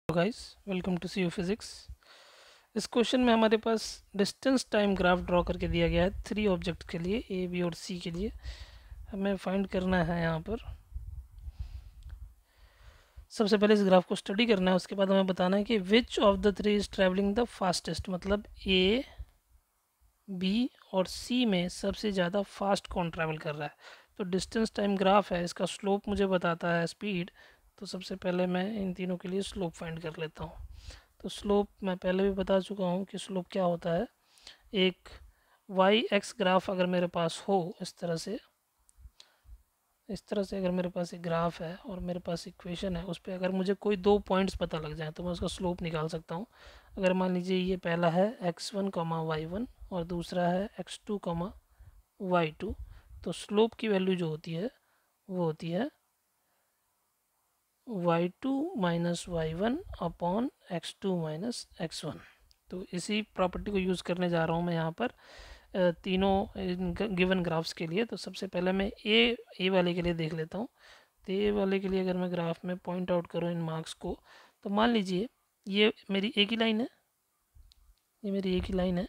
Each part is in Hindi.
Guys, welcome to see you physics. इस क्वेश्चन में हमारे पास डिस्टेंस टाइम ग्राफ ड्रॉ करके दिया गया है 3 ऑब्जेक्ट के लिए, ए बी और सी के लिए। हमें फाइंड करना है यहाँ पर सबसे पहले इस ग्राफ को स्टडी करना है। उसके बाद हमें बताना है कि which of the three is travelling the fastest, मतलब ए बी और सी में सबसे ज़्यादा फास्ट कौन ट्रैवल कर रहा है। तो डिस्टेंस टाइम ग्राफ है, इसका स्लोप मुझे बताता है स्पीड। तो सबसे पहले मैं इन तीनों के लिए स्लोप फाइंड कर लेता हूँ। तो स्लोप मैं पहले भी बता चुका हूँ कि स्लोप क्या होता है। एक वाई एक्स ग्राफ अगर मेरे पास हो इस तरह से अगर मेरे पास एक ग्राफ है और मेरे पास इक्वेशन है, उस पर अगर मुझे कोई दो पॉइंट्स पता लग जाए तो मैं उसका स्लोप निकाल सकता हूँ। अगर मान लीजिए ये पहला है x1 कॉमा y1 और दूसरा है x2 कॉमा y2, तो स्लोप की वैल्यू जो होती है वो होती है y2 minus y1 upon x2 minus x1। तो इसी प्रॉपर्टी को यूज़ करने जा रहा हूँ मैं यहाँ पर तीनों गिवन ग्राफ्स के लिए। तो सबसे पहले मैं ए वाले के लिए देख लेता हूँ। तो ए वाले के लिए अगर मैं ग्राफ में पॉइंट आउट करूँ इन मार्क्स को, तो मान लीजिए ये मेरी एक ही लाइन है, ये मेरी एक ही लाइन है।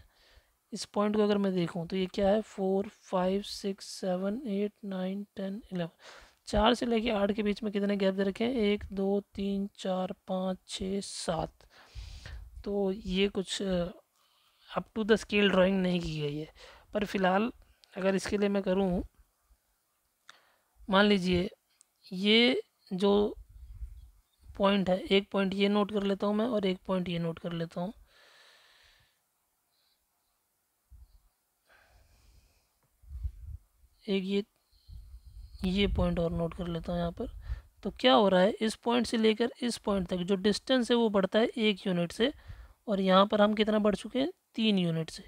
इस पॉइंट को अगर मैं देखूँ तो ये क्या है, 4 5 6 7 8 9 10 11, 4 से लेके 8 के बीच में कितने गैप दे रखे हैं, 1 2 3 4 5 6 7। तो ये कुछ up to the scale drawing नहीं की गई है। पर फिलहाल अगर इसके लिए मैं करूँ, मान लीजिए ये जो पॉइंट है, एक पॉइंट ये नोट कर लेता हूँ मैं और एक पॉइंट ये नोट कर लेता हूँ। एक ये पॉइंट और नोट कर लेता हूँ यहाँ पर। तो क्या हो रहा है, इस पॉइंट से लेकर इस पॉइंट तक जो डिस्टेंस है वो बढ़ता है 1 यूनिट से, और यहाँ पर हम कितना बढ़ चुके हैं, 3 यूनिट से।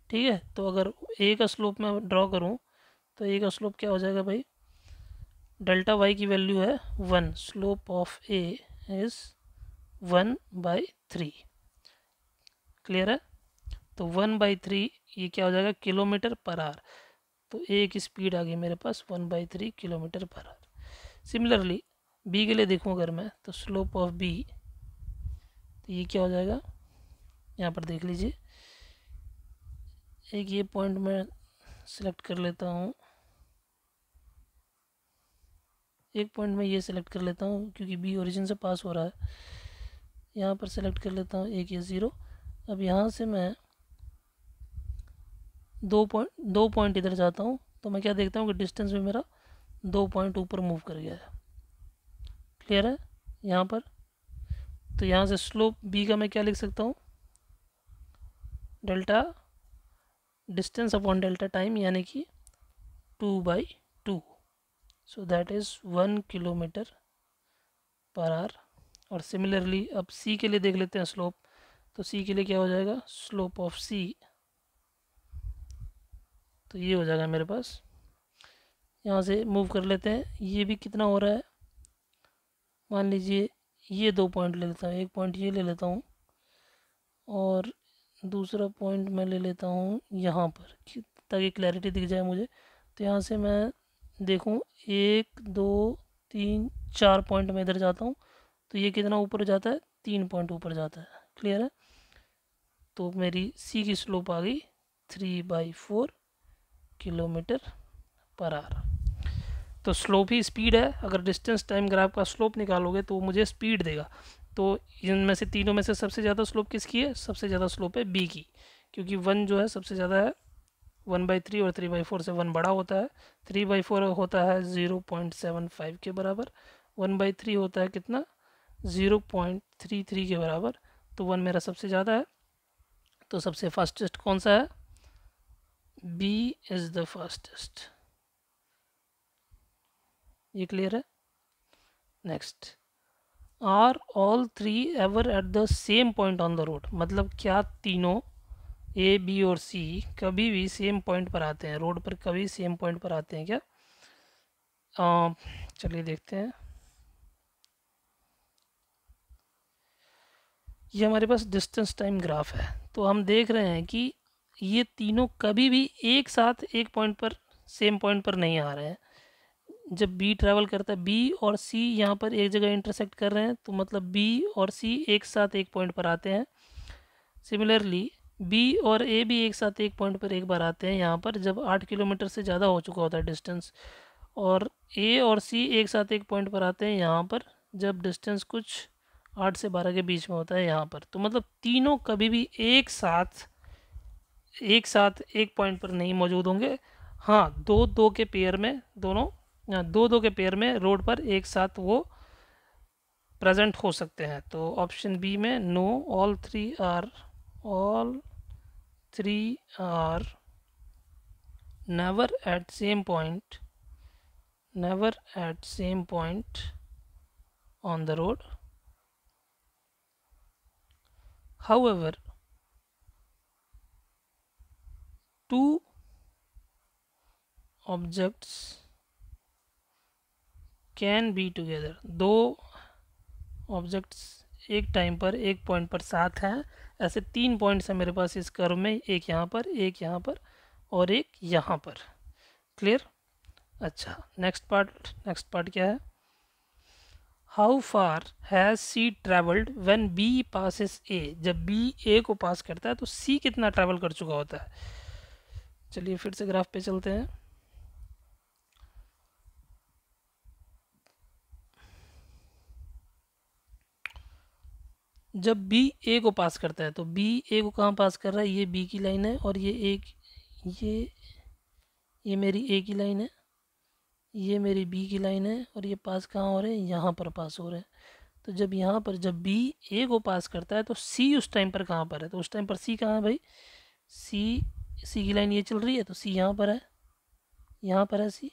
ठीक है, तो अगर ए का स्लोप मैं ड्रॉ करूँ तो ए का स्लोप क्या हो जाएगा भाई, डेल्टा वाई की वैल्यू है 1, slope of A is 1/3। Clear है। तो 1/3 ये क्या हो जाएगा, किलोमीटर पर आवर। तो ए की स्पीड आ गई मेरे पास 1/3 kilometre per hour. Similarly B के लिए देखूँ अगर मैं, तो स्लोप ऑफ बी, तो ये क्या हो जाएगा, यहाँ पर देख लीजिए। एक ये पॉइंट मैं सिलेक्ट कर लेता हूँ, एक पॉइंट मैं ये सिलेक्ट कर लेता हूँ क्योंकि बी ओरिजिन से पास हो रहा है। यहाँ पर सेलेक्ट कर लेता हूँ एक ये 0। अब यहाँ से मैं दो पॉइंट इधर जाता हूँ, तो मैं क्या देखता हूँ कि डिस्टेंस में मेरा 2 पॉइंट ऊपर मूव कर गया है। क्लियर है यहाँ पर। तो यहाँ से स्लोप बी का मैं क्या लिख सकता हूँ, delta distance upon delta time, यानी कि 2/2। So that is 1 kilometre per our. और सिमिलरली अब सी के लिए देख लेते हैं स्लोप। तो सी के लिए क्या हो जाएगा, स्लोप ऑफ सी, तो ये हो जाएगा मेरे पास। यहाँ से मूव कर लेते हैं, ये भी कितना हो रहा है, मान लीजिए ये 2 पॉइंट ले लेता हूँ, एक पॉइंट ये ले लेता हूँ और दूसरा पॉइंट मैं ले लेता हूँ यहाँ पर ताकि क्लैरिटी दिख जाए मुझे। तो यहाँ से मैं देखूँ 1 2 3 4 पॉइंट में इधर जाता हूँ, तो ये कितना ऊपर जाता है, 3 पॉइंट ऊपर जाता है। क्लियर है। तो मेरी सी की स्लोप आ गई 3/4 किलोमीटर पर आवर। तो स्लोप ही स्पीड है। अगर डिस्टेंस टाइम ग्राफ का स्लोप निकालोगे तो वो मुझे स्पीड देगा। तो इनमें से तीनों में से सबसे ज़्यादा स्लोप किसकी है, सबसे ज़्यादा स्लोप है बी की, क्योंकि 1 जो है सबसे ज़्यादा है 1/3 और 3/4 से 1 बड़ा होता है। 3/4 होता है 0.75 के बराबर, 1/3 होता है कितना, 0.33 के बराबर। तो 1 मेरा सबसे ज़्यादा है। तो सबसे फास्टेस्ट कौन सा है, बी इज़ द फास्टेस्ट। ये क्लियर है। Next, are all three ever at the same point on the road, मतलब क्या तीनों ए बी और सी कभी भी सेम पॉइंट पर आते हैं, रोड पर कभी सेम पॉइंट पर आते हैं क्या। चलिए देखते हैं। ये हमारे पास डिस्टेंस टाइम ग्राफ है, तो हम देख रहे हैं कि ये तीनों कभी भी एक साथ एक पॉइंट पर, सेम पॉइंट पर नहीं आ रहे हैं। जब बी ट्रैवल करता है, बी और सी यहाँ पर एक जगह इंटरसेक्ट कर रहे हैं, तो मतलब बी और सी एक साथ एक पॉइंट पर आते हैं। सिमिलरली बी और ए भी एक साथ एक पॉइंट पर एक बार आते हैं यहाँ पर, जब 8 किलोमीटर से ज़्यादा हो चुका होता है डिस्टेंस। और ए और सी एक साथ एक पॉइंट पर आते हैं यहाँ पर, जब डिस्टेंस कुछ 8 से 12 के बीच में होता है यहाँ पर। तो मतलब तीनों कभी भी एक साथ एक पॉइंट पर नहीं मौजूद होंगे। हाँ, दो दो के पेयर में दोनों, दो दो के पेयर में रोड पर एक साथ वो प्रेजेंट हो सकते हैं। तो ऑप्शन बी में no, all three are never at same point on the road. However, two objects can be together. दो ऑब्जेक्ट्स एक टाइम पर एक पॉइंट पर साथ हैं। ऐसे 3 पॉइंट्स हैं मेरे पास इस कर्व में, एक यहाँ पर, एक यहाँ पर और एक यहाँ पर। क्लियर? अच्छा, नेक्स्ट पार्ट क्या है? How far has C travelled when B passes A. जब बी ए को पास करता है तो सी कितना ट्रैवल कर चुका होता है। चलिए फिर से ग्राफ पे चलते हैं। जब बी ए को पास करता है तो बी ए को कहाँ पास कर रहा है? ये बी की लाइन है और ये मेरी ए की लाइन है, ये मेरी बी की लाइन है और ये पास कहाँ हो रहे हैं? यहाँ पर पास हो रहे हैं। तो जब बी ए को पास करता है तो सी उस टाइम पर कहाँ पर है? तो उस टाइम पर सी कहाँ है भाई? सी की लाइन ये चल रही है तो सी यहाँ पर है, यहाँ पर है सी।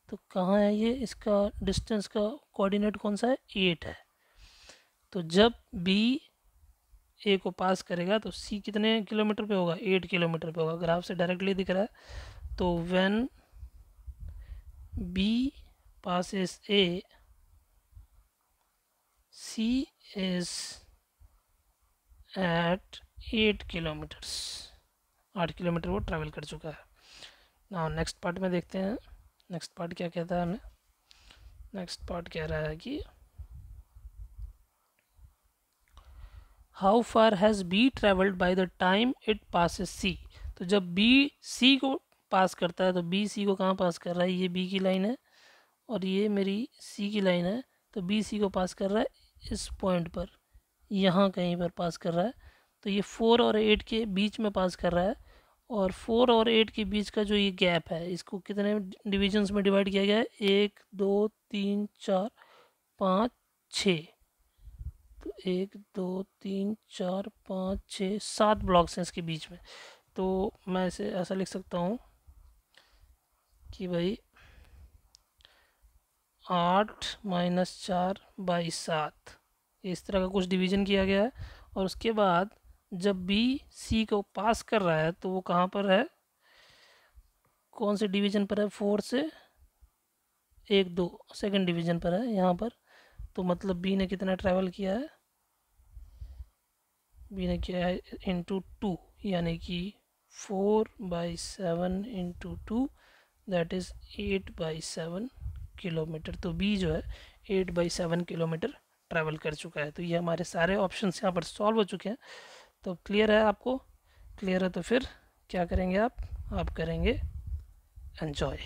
तो कहाँ है ये? इसका डिस्टेंस का कोऑर्डिनेट कौन सा है? 8 है। तो जब बी ए को पास करेगा तो सी कितने किलोमीटर पे होगा? 8 किलोमीटर पे होगा। ग्राफ से डायरेक्टली दिख रहा है। तो when B passes A, C is at 8 kilometres. 8 kilometre वो ट्रैवल कर चुका है। नाउ नेक्स्ट पार्ट में देखते हैं। नेक्स्ट पार्ट क्या कहता है हमें? नेक्स्ट पार्ट कह रहा है कि how far has B travelled by the time it passes C. तो जब बी सी को पास करता है तो बी सी को कहाँ पास कर रहा है? ये बी की लाइन है और ये मेरी सी की लाइन है। तो बी सी को पास कर रहा है इस पॉइंट पर, यहाँ कहीं पर पास कर रहा है। तो ये 4 और 8 के बीच में पास कर रहा है। और 4 और 8 के बीच का जो ये गैप है, इसको कितने डिविजन्स में डिवाइड किया गया है? 1 2 3 4 5 6। तो 1 2 3 4 5 6 7 ब्लॉक्स हैं इसके बीच में। तो मैं इसे ऐसा लिख सकता हूँ कि भाई 8 - 4/7 इस तरह का कुछ डिवीज़न किया गया है। और उसके बाद जब बी सी को पास कर रहा है तो वो कहाँ पर है? कौन से डिवीज़न पर है? 4 से 1 2 सेकंड डिवीज़न पर है, यहाँ पर। तो मतलब बी ने कितना ट्रैवल किया है? बी ने किया है × 2, यानी कि 4/7 × 2, दैट इज़ 8/7 किलोमीटर। तो बी जो है 8/7 किलोमीटर ट्रैवल कर चुका है। तो ये हमारे सारे ऑप्शंस यहाँ पर सॉल्व हो चुके हैं। तो क्लियर है आपको? क्लियर है तो फिर क्या करेंगे आप करेंगे एन्जॉय।